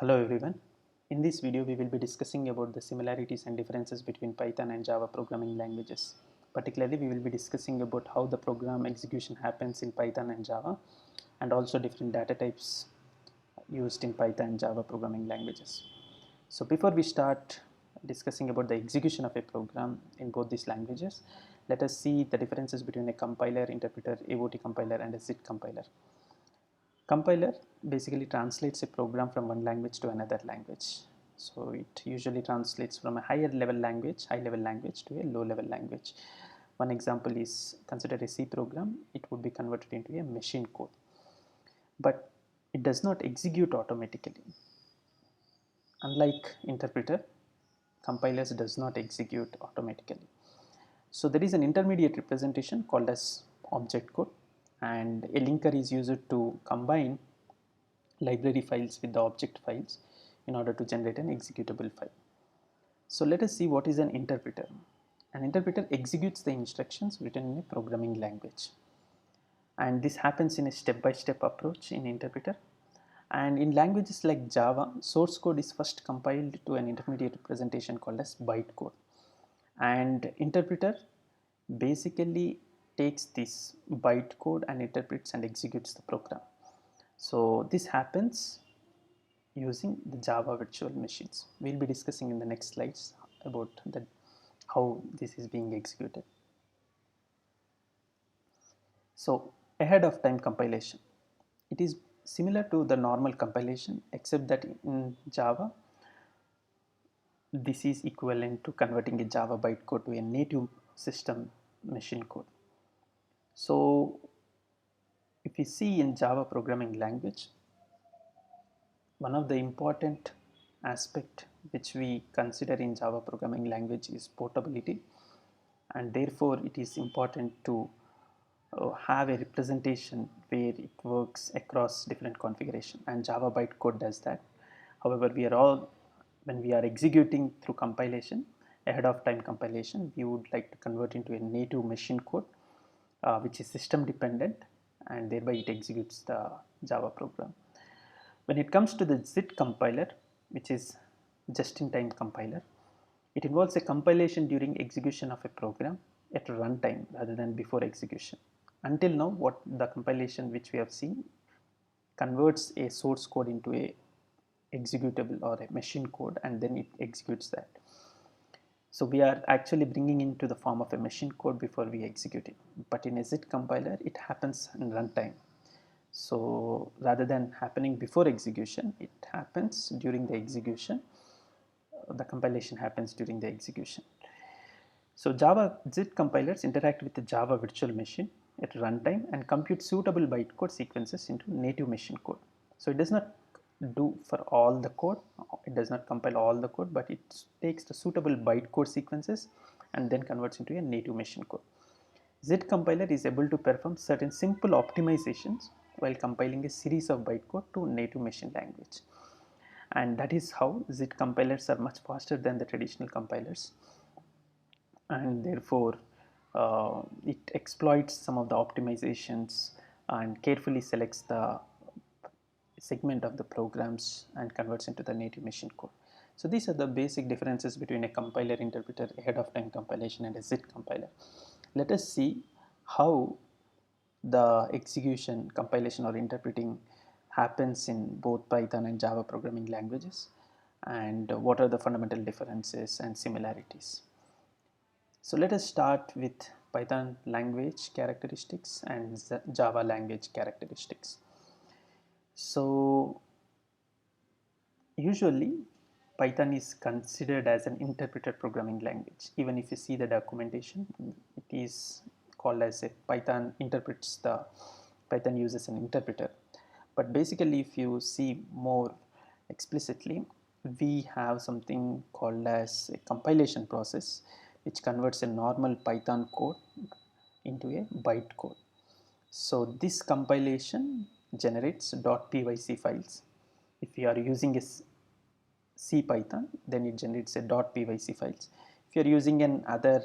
Hello everyone. In this video we will be discussing about the similarities and differences between Python and Java programming languages. Particularly we will be discussing about how the program execution happens in Python and Java and also different data types used in Python and Java programming languages. So before we start discussing about the execution of a program in both these languages, let us see the differences between a compiler, interpreter, AOT compiler and a ZIT compiler. Compiler basically translates a program from one language to another language. So it usually translates from a high level language to a low level language. One example is consider a C program. It would be converted into a machine code, but it does not execute automatically. Unlike interpreter, compilers does not execute automatically. So there is an intermediate representation called as object code, and a linker is used to combine library files with the object files in order to generate an executable file. So let us see what is an interpreter. An interpreter executes the instructions written in a programming language, and this happens in a step-by-step approach in interpreter. And in languages like Java, source code is first compiled to an intermediate representation called as bytecode, and interpreter basically takes this bytecode and interprets and executes the program. So this happens using the Java virtual machines. We'll be discussing in the next slides about how this is being executed. So ahead of time compilation, it is similar to the normal compilation except that in Java this is equivalent to converting a Java bytecode to a native system machine code. So if we see in Java programming language, one of the important aspect which we consider in Java programming language is portability, and therefore it is important to have a representation where it works across different configuration, and Java bytecode does that. However, when we are executing through compilation, ahead of time compilation, we would like to convert into a native machine code which is system dependent, and thereby it executes the Java program. When it comes to the ZIT compiler, which is just-in-time compiler, it involves a compilation during execution of a program at runtime rather than before execution. Until now, what the compilation which we have seen converts a source code into a executable or a machine code, and then it executes that. So we are actually bringing into the form of a machine code before we execute it. But in a ZIT compiler, it happens in runtime. So rather than happening before execution, it happens during the execution. The compilation happens during the execution. So Java ZIT compilers interact with the Java virtual machine at runtime and compute suitable bytecode sequences into native machine code. So it does not do for all the code, it does not compile all the code, but it takes the suitable bytecode sequences and then converts into a native machine code. ZIT compiler is able to perform certain simple optimizations while compiling a series of bytecode to native machine language, and that is how ZIT compilers are much faster than the traditional compilers, and therefore it exploits some of the optimizations and carefully selects the segment of the programs and converts into the native machine code. So these are the basic differences between a compiler interpreter, ahead of time compilation, and a ZIT compiler. Let us see how the execution, compilation or interpreting happens in both Python and Java programming languages, and what are the fundamental differences and similarities. So let us start with Python language characteristics and Java language characteristics. So usually Python is considered as an interpreted programming language. Even if you see the documentation, it is called as a Python uses an interpreter. But basically, if you see more explicitly, we have something called as a compilation process, which converts a normal Python code into a bytecode. So this compilation generates .pyc files. If you are using a C Python, then it generates a .pyc files. If you are using an other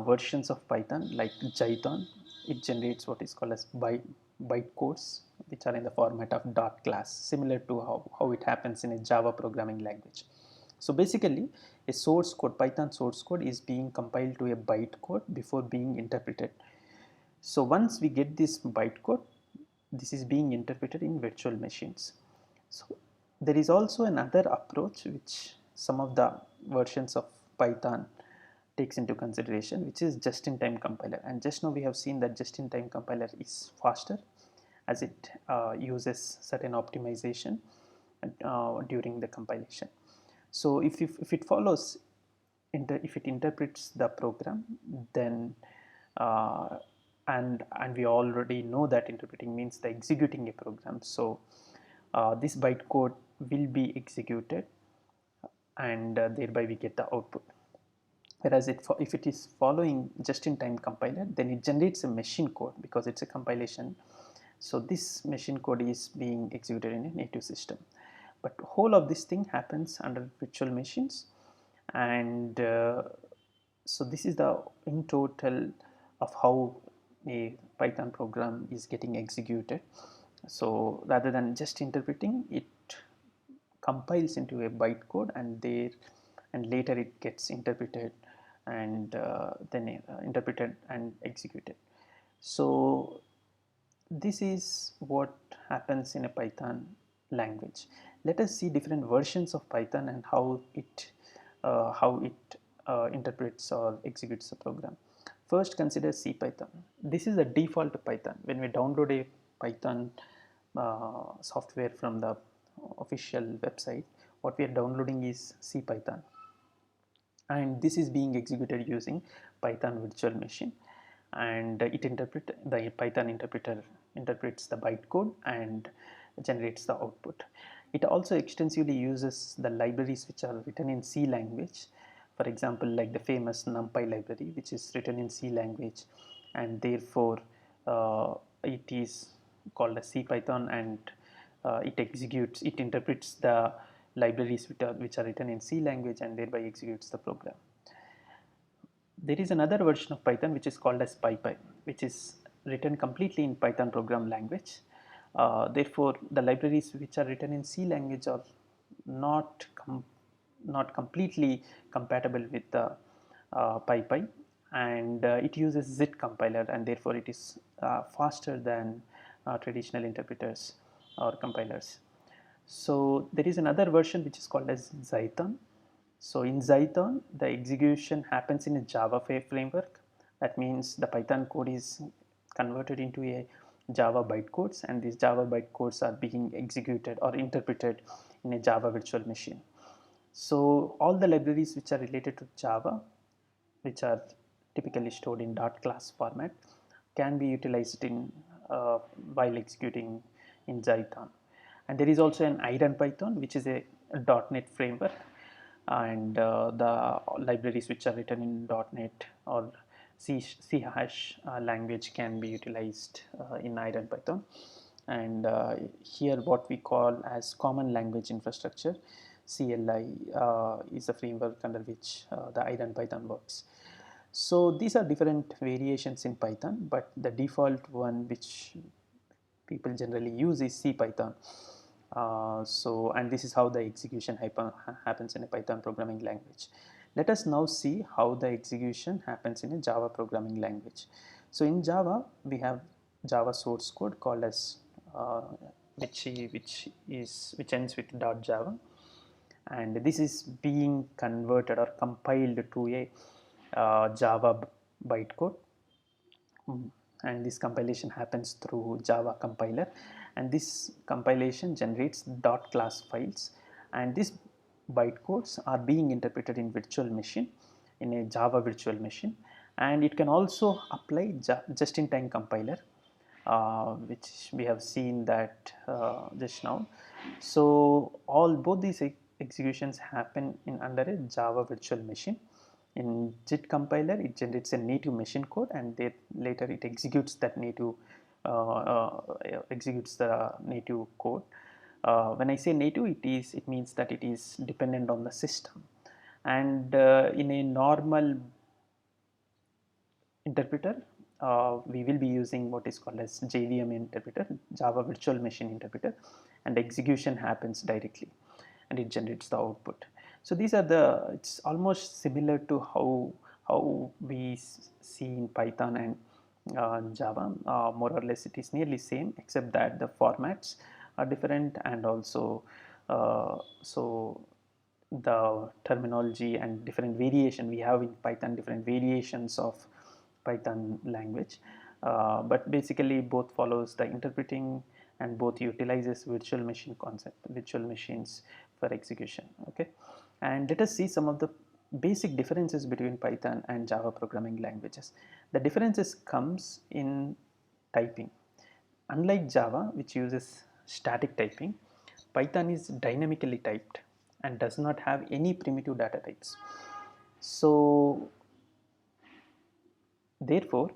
versions of Python like Jython, it generates what is called as bytecodes, which are in the format of dot class, similar to how it happens in a Java programming language. So basically, a source code, Python source code, is being compiled to a bytecode before being interpreted. So once we get this bytecode, this is being interpreted in virtual machines. So there is also another approach which some of the versions of Python takes into consideration, which is just-in-time compiler. And just now we have seen that just-in-time compiler is faster, as it uses certain optimization during the compilation. So if it follows, if it interprets the program, then and we already know that interpreting means the executing a program. So this bytecode will be executed, and thereby we get the output. Whereas if it is following just-in-time compiler, then it generates a machine code because it's a compilation. So this machine code is being executed in a native system. But whole of this thing happens under virtual machines, and so this is the in total of how a Python program is getting executed. So rather than just interpreting, it compiles into a bytecode, and later it gets interpreted and then interpreted and executed. So this is what happens in a Python language. Let us see different versions of Python and how it interprets or executes the program. First, consider CPython. This is the default Python. When we download a Python software from the official website, what we are downloading is CPython, and this is being executed using Python virtual machine, and the Python interpreter interprets the bytecode and generates the output. It also extensively uses the libraries which are written in C language, for example like the famous NumPy library, which is written in C language, and therefore it is called a CPython, and it interprets the libraries which are written in C language and thereby executes the program. There is another version of Python which is called as PyPy, which is written completely in Python program language. Therefore, the libraries which are written in C language are not completely compatible with the PyPy, and it uses Zit compiler, and therefore it is faster than traditional interpreters or compilers. So there is another version which is called as Zython. So in Zython, the execution happens in a Java framework. That means the Python code is converted into a Java bytecodes, and these Java bytecodes are being executed or interpreted in a Java virtual machine. So all the libraries which are related to Java, which are typically stored in dot class format, can be utilized in while executing in Zython. And there is also an IronPython, which is a .NET framework, and the libraries which are written in .NET or C# language can be utilized in IronPython. And here what we call as Common Language Infrastructure, CLI, is the framework under which the IronPython works. So these are different variations in Python, but the default one which people generally use is CPython. And this is how the execution happens in a Python programming language. Let us now see how the execution happens in a Java programming language. So in Java, we have Java source code called as which ends with .java, and this is being converted or compiled to a Java bytecode. And this compilation happens through Java compiler, and this compilation generates dot class files, and these bytecodes are being interpreted in virtual machine, in a Java virtual machine. And it can also apply just-in-time compiler, which we have seen that just now. So both these executions happen in under a Java virtual machine. In JIT compiler, it generates a native machine code, and later it executes that native executes the native code. When I say native, it means that it is dependent on the system. And in a normal interpreter, we will be using what is called as JVM interpreter, Java Virtual Machine Interpreter, and execution happens directly and it generates the output. So these are it's almost similar to how we see in Python and Java. More or less it is nearly same, except that the formats are different, and also so the terminology and different variation we have in Python, different variations of Python language, but basically both follows the interpreting and both utilizes virtual machine concept, virtual machines for execution. Okay, and let us see some of the basic differences between Python and Java programming languages. The differences comes in typing. Unlike Java, which uses static typing, Python is dynamically typed and does not have any primitive data types. So therefore,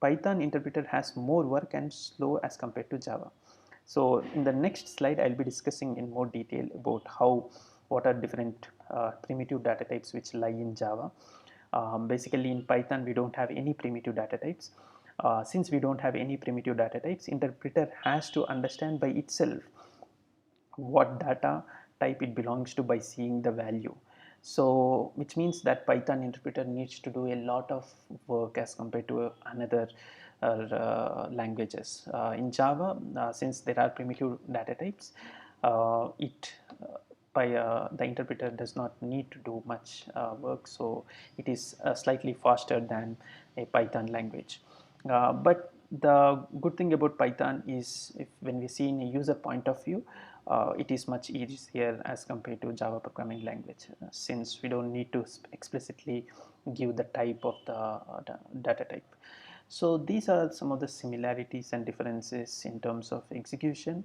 Python interpreter has more work and slow as compared to Java. So in the next slide, I'll be discussing in more detail about what are different primitive data types which lie in Java. Basically in Python, we don't have any primitive data types. Since we don't have any primitive data types, interpreter has to understand by itself what data type it belongs to by seeing the value. So which means that Python interpreter needs to do a lot of work as compared to another languages. In Java, since there are primitive data types, it by the interpreter does not need to do much work, so it is slightly faster than a Python language. But the good thing about Python is, if when we see in a user point of view, it is much easier as compared to Java programming language, since we don't need to explicitly give the type of the data type. So these are some of the similarities and differences in terms of execution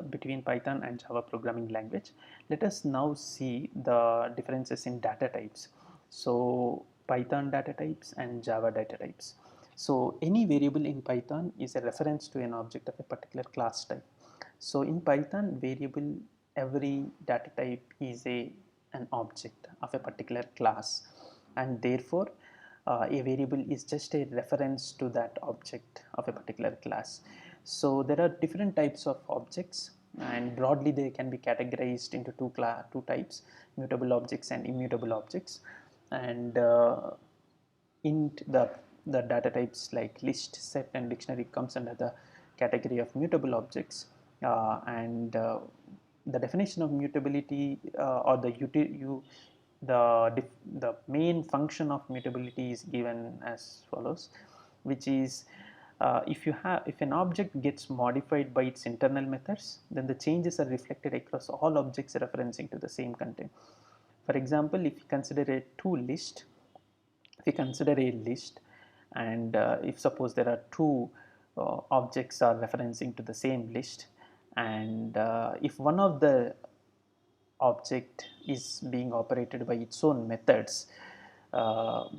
between Python and Java programming language. Let us now see the differences in data types. So Python data types and Java data types. So any variable in Python is a reference to an object of a particular class type. So in Python, variable, every data type is an object of a particular class, and therefore a variable is just a reference to that object of a particular class. So there are different types of objects, and broadly they can be categorized into two types: mutable objects and immutable objects. And in the data types like list, set, and dictionary comes under the category of mutable objects. And the definition of mutability, or the main function of mutability is given as follows, which is if an object gets modified by its internal methods, then the changes are reflected across all objects referencing to the same content. For example, if you consider a list, and if suppose there are two objects are referencing to the same list, and if one of the object is being operated by its own methods,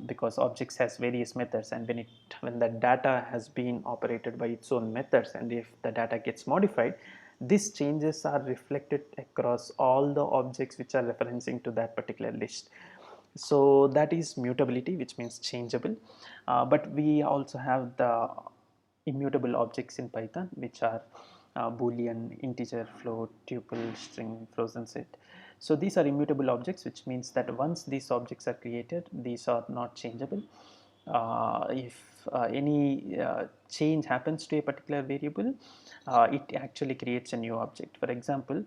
because objects has various methods, and when the data has been operated by its own methods, and if the data gets modified, these changes are reflected across all the objects which are referencing to that particular list. So that is mutability, which means changeable. But we also have the immutable objects in Python, which are boolean, integer, float, tuple, string, frozen set. So these are immutable objects, which means that once these objects are created, these are not changeable. If any change happens to a particular variable, it actually creates a new object. For example,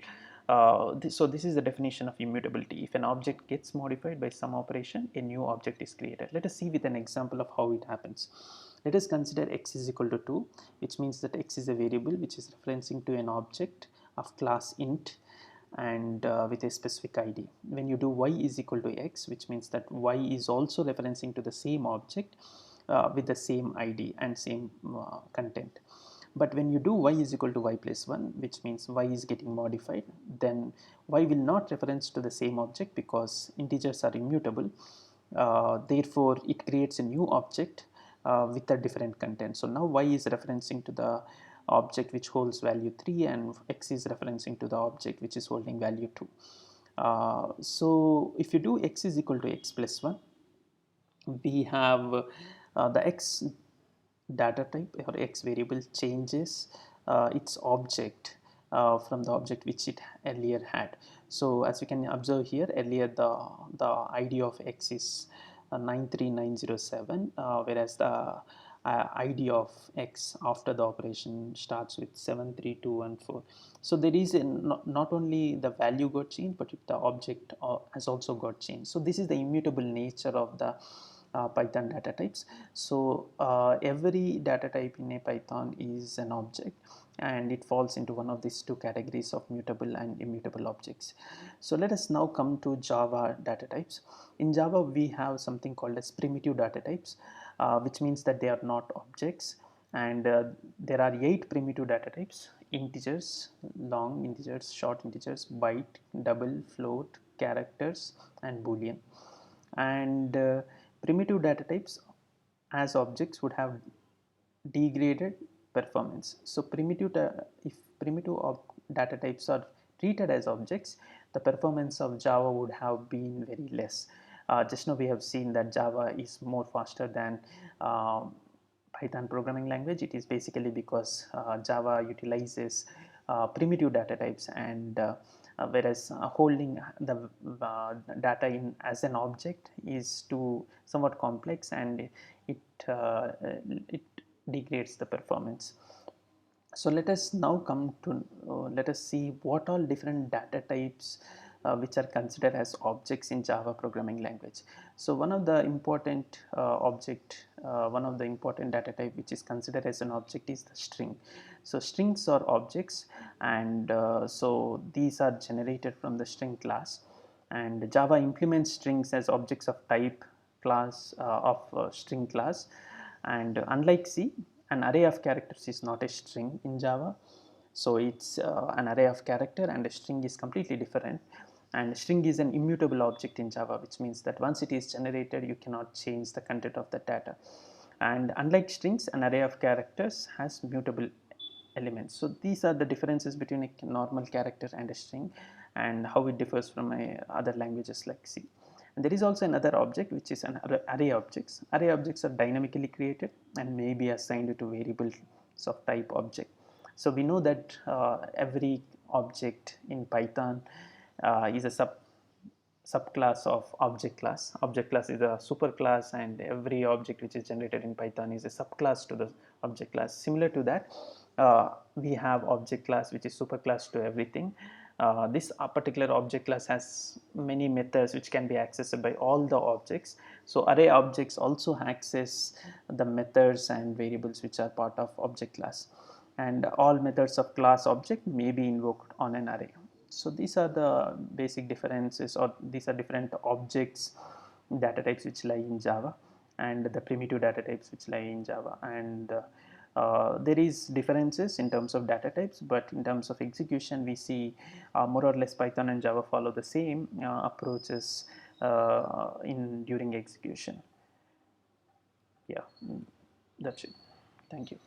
so this is the definition of immutability. If an object gets modified by some operation, a new object is created. Let us see with an example of how it happens. Let us consider x is equal to 2, which means that x is a variable which is referencing to an object of class int, and with a specific id. When you do y is equal to x, which means that y is also referencing to the same object with the same id and same content. But when you do y is equal to y plus 1, which means y is getting modified, then y will not reference to the same object because integers are immutable. Therefore, it creates a new object with a different content. So now y is referencing to the object which holds value 3, and x is referencing to the object which is holding value 2. So if you do x is equal to x plus 1, we have the x data type or X variable changes its object from the object which it earlier had. So as you can observe here, earlier the ID of X is 93907, whereas the ID of X after the operation starts with 73214. So there is not only the value got changed, but the object has also got changed. So this is the immutable nature of the Python data types. So every data type in a Python is an object, and it falls into one of these two categories of mutable and immutable objects. So let us now come to Java data types. In Java we have something called as primitive data types, which means that they are not objects, and there are 8 primitive data types: integers, long integers, short integers, byte, double, float, characters, and boolean. And primitive data types as objects would have degraded performance. So if primitive data types are treated as objects, the performance of Java would have been very less. Just now we have seen that Java is more faster than Python programming language. It is basically because Java utilizes primitive data types, and whereas holding the data in as an object is too somewhat complex, and it it degrades the performance. So let us now come to let us see what all different data types which are considered as objects in Java programming language. So one of the important data type which is considered as an object is the string. So strings are objects, and so these are generated from the string class, and Java implements strings as objects of type class of string class. And unlike C, an array of characters is not a string in Java. So it's an array of character, and a string is completely different. And string is an immutable object in Java, which means that once it is generated, you cannot change the content of the data. And unlike strings, an array of characters has mutable elements. So these are the differences between a normal character and a string, and how it differs from other languages like C. And there is also another object which is an array objects. Array objects are dynamically created and may be assigned to variables of type object. So we know that every object in Python is a subclass of object class. Object class is a superclass, and every object which is generated in Python is a subclass to the object class. Similar to that, we have object class which is superclass to everything. This particular object class has many methods which can be accessed by all the objects. So array objects also access the methods and variables which are part of object class, and all methods of class object may be invoked on an array. So these are the basic differences, or these are different objects data types which lie in Java, and the primitive data types which lie in Java. And there is differences in terms of data types, but in terms of execution we see more or less Python and Java follow the same approaches in during execution. Yeah, that's it. Thank you.